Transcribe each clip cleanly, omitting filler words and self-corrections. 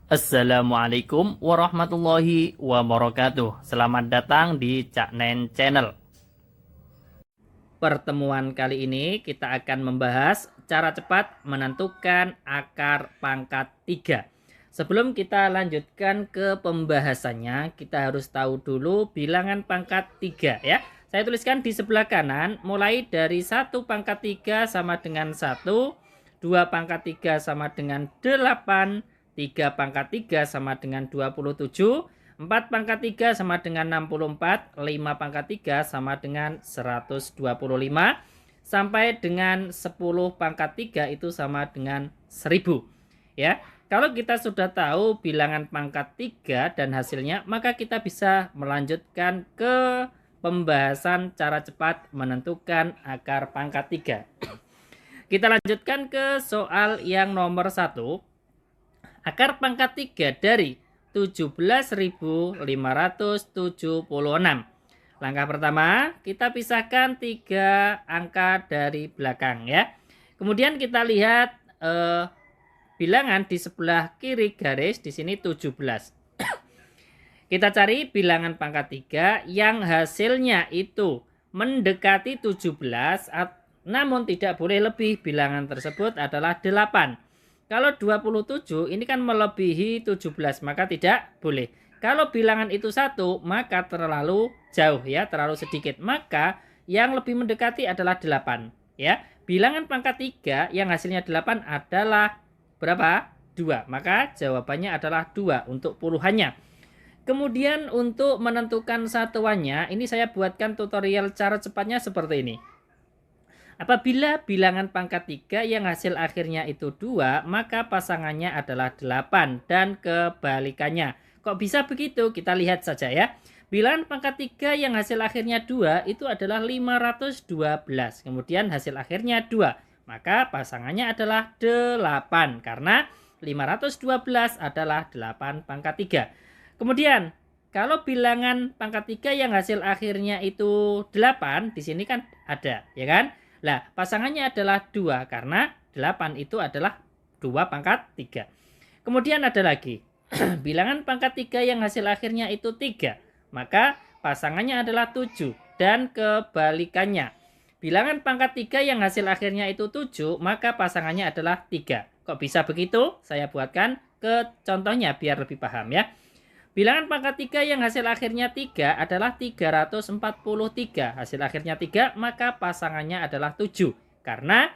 Assalamualaikum warahmatullahi wabarakatuh. Selamat datang di Cak Nen Channel. Pertemuan kali ini kita akan membahas cara cepat menentukan akar pangkat 3. Sebelum kita lanjutkan ke pembahasannya, kita harus tahu dulu bilangan pangkat 3 ya. Saya tuliskan di sebelah kanan, mulai dari 1 pangkat 3 sama dengan 1, 2 pangkat 3 sama dengan 8, 3 pangkat 3 sama dengan 27, 4 pangkat 3 sama dengan 64, 5 pangkat 3 sama dengan 125, sampai dengan 10 pangkat 3 itu sama dengan 1000. Ya, kalau kita sudah tahu bilangan pangkat 3 dan hasilnya, maka kita bisa melanjutkan ke pembahasan cara cepat menentukan akar pangkat 3. Kita lanjutkan ke soal yang nomor 1. Akar pangkat 3 dari 17.576. Langkah pertama, kita pisahkan 3 angka dari belakang ya. Kemudian kita lihat bilangan di sebelah kiri garis, di sini 17. Kita cari bilangan pangkat 3 yang hasilnya itu mendekati 17, namun tidak boleh lebih. Bilangan tersebut adalah 8. Kalau 27 ini kan melebihi 17, maka tidak boleh. Kalau bilangan itu 1, maka terlalu jauh ya, terlalu sedikit. Maka yang lebih mendekati adalah 8 ya. Bilangan pangkat 3 yang hasilnya 8 adalah berapa? 2. Maka jawabannya adalah 2 untuk puluhannya. Kemudian untuk menentukan satuannya, ini saya buatkan tutorial cara cepatnya seperti ini. Apabila bilangan pangkat 3 yang hasil akhirnya itu 2, maka pasangannya adalah 8 dan kebalikannya. Kok bisa begitu? Kita lihat saja ya. Bilangan pangkat 3 yang hasil akhirnya 2 itu adalah 512. Kemudian hasil akhirnya 2. Maka pasangannya adalah 8 karena 512 adalah 8 pangkat 3. Kemudian kalau bilangan pangkat 3 yang hasil akhirnya itu 8, di sini kan ada, ya kan? Nah, pasangannya adalah 2 karena 8 itu adalah 2 pangkat 3. Kemudian ada lagi. Bilangan pangkat 3 yang hasil akhirnya itu 3. Maka pasangannya adalah 7 dan kebalikannya. Bilangan pangkat 3 yang hasil akhirnya itu 7, maka pasangannya adalah 3. Kok bisa begitu? Saya buatkan ke contohnya biar lebih paham ya. Bilangan pangkat 3 yang hasil akhirnya 3 adalah 343. Hasil akhirnya 3, maka pasangannya adalah 7. Karena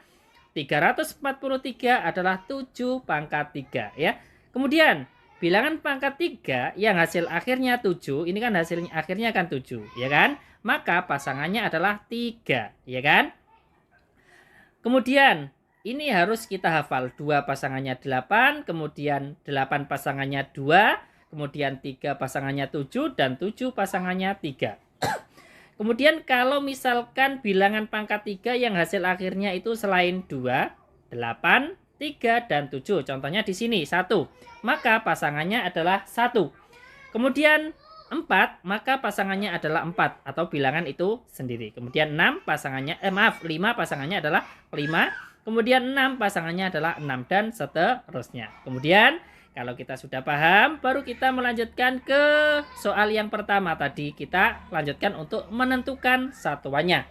343 adalah 7 pangkat 3 ya. Kemudian bilangan pangkat 3 yang hasil akhirnya 7, ini kan hasilnya akhirnya kan 7, ya kan? Maka pasangannya adalah 3, ya kan? Kemudian ini harus kita hafal. 2 pasangannya 8, kemudian 8 pasangannya 2, kemudian 3 pasangannya 7, dan 7 pasangannya 3. Kemudian kalau misalkan bilangan pangkat 3 yang hasil akhirnya itu selain 2, 8, 3, dan 7. Contohnya di sini 1. Maka pasangannya adalah 1. Kemudian 4, maka pasangannya adalah 4 atau bilangan itu sendiri. Kemudian 5 pasangannya adalah 5. Kemudian 6 pasangannya adalah 6 dan seterusnya. Kemudian kalau kita sudah paham, baru kita melanjutkan ke soal yang pertama tadi. Kita lanjutkan untuk menentukan satuannya.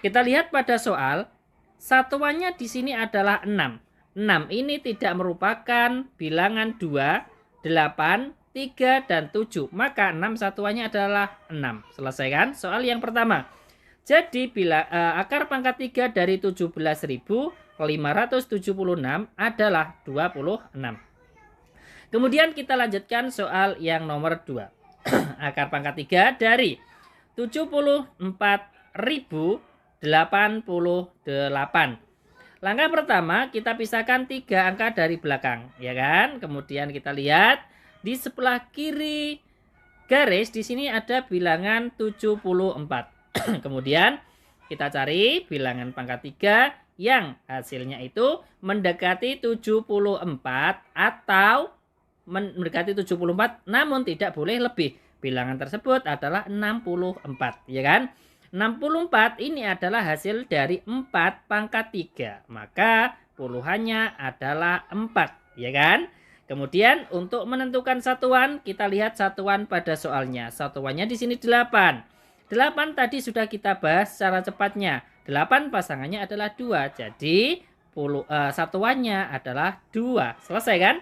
Kita lihat pada soal, satuannya di sini adalah 6. 6 ini tidak merupakan bilangan 2, 8, 3, dan 7. Maka 6 satuannya adalah 6. Selesaikan soal yang pertama. Jadi akar pangkat 3 dari 17.576 adalah 26. Kemudian kita lanjutkan soal yang nomor 2. Akar pangkat 3 dari 74.088. Langkah pertama, kita pisahkan 3 angka dari belakang, ya kan? Kemudian kita lihat di sebelah kiri garis, di sini ada bilangan 74. Kemudian kita cari bilangan pangkat 3 yang hasilnya itu mendekati 74 atau mendekati 74 namun tidak boleh lebih. Bilangan tersebut adalah 64, ya kan? 64 ini adalah hasil dari 4 pangkat 3. Maka puluhannya adalah 4, ya kan? Kemudian untuk menentukan satuan, kita lihat satuan pada soalnya. Satuannya di sini 8. 8 tadi sudah kita bahas secara cepatnya. 8 pasangannya adalah 2. Jadi satuannya adalah 2. Selesai kan?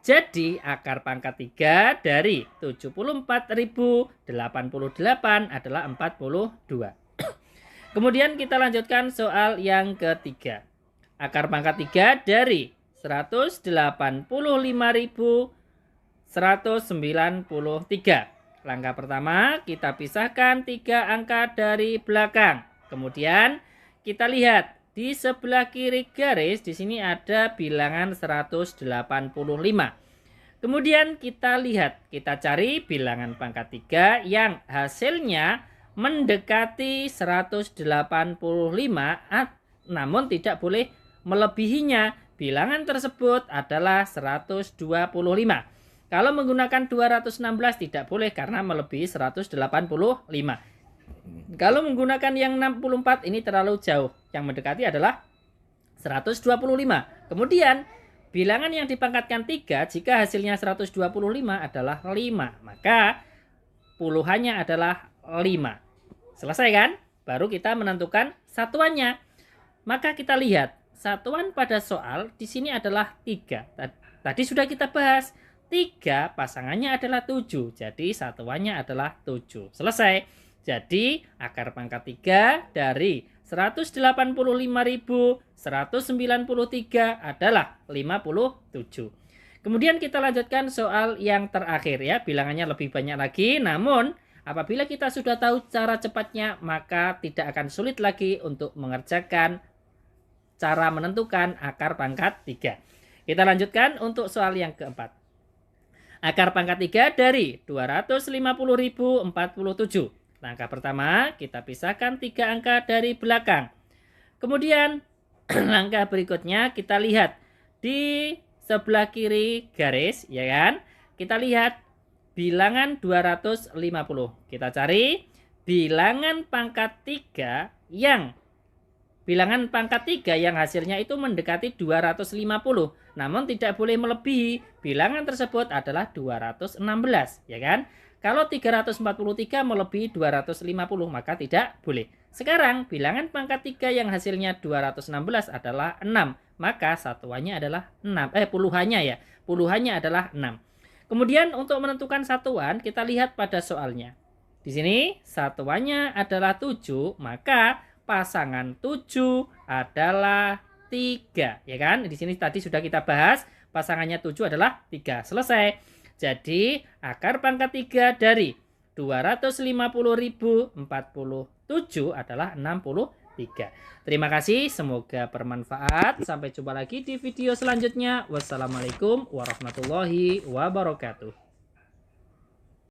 Jadi akar pangkat 3 dari 74.088 adalah 42. Kemudian kita lanjutkan soal yang ketiga. Akar pangkat 3 dari 185.193. Langkah pertama, kita pisahkan 3 angka dari belakang. Kemudian kita lihat di sebelah kiri garis di sini ada bilangan 185. Kemudian kita lihat, kita cari bilangan pangkat 3 yang hasilnya mendekati 185 namun tidak boleh melebihinya. Bilangan tersebut adalah 125. Kalau menggunakan 216 tidak boleh karena melebihi 185. Kalau menggunakan yang 64 ini terlalu jauh. Yang mendekati adalah 125. Kemudian bilangan yang dipangkatkan 3 jika hasilnya 125 adalah 5. Maka puluhannya adalah 5. Selesai kan? Baru kita menentukan satuannya. Maka kita lihat satuan pada soal di sini adalah 3. Tadi sudah kita bahas. 3 pasangannya adalah 7. Jadi satuannya adalah 7. Selesai. Jadi akar pangkat 3 dari 185.193 adalah 57. Kemudian kita lanjutkan soal yang terakhir ya. Bilangannya lebih banyak lagi. Namun apabila kita sudah tahu cara cepatnya maka tidak akan sulit lagi untuk mengerjakan cara menentukan akar pangkat 3. Kita lanjutkan untuk soal yang keempat. Akar pangkat 3 dari 250.047. Langkah pertama, kita pisahkan 3 angka dari belakang. Kemudian langkah berikutnya kita lihat di sebelah kiri garis, ya kan? Kita lihat bilangan 250. Kita cari bilangan pangkat 3 yang hasilnya itu mendekati 250. Namun tidak boleh melebihi. Bilangan tersebut adalah 216, ya kan? Kalau 343 melebihi 250 maka tidak boleh. Sekarang bilangan pangkat 3 yang hasilnya 216 adalah 6. Maka satuannya adalah 6. Puluhannya ya. Puluhannya adalah 6. Kemudian untuk menentukan satuan kita lihat pada soalnya. Di sini satuannya adalah 7, maka pasangan 7 adalah 3, ya kan? Di sini tadi sudah kita bahas, pasangannya 7 adalah 3. Selesai. Jadi, akar pangkat 3 dari 250.047 adalah 63. Terima kasih, semoga bermanfaat. Sampai jumpa lagi di video selanjutnya. Wassalamualaikum warahmatullahi wabarakatuh.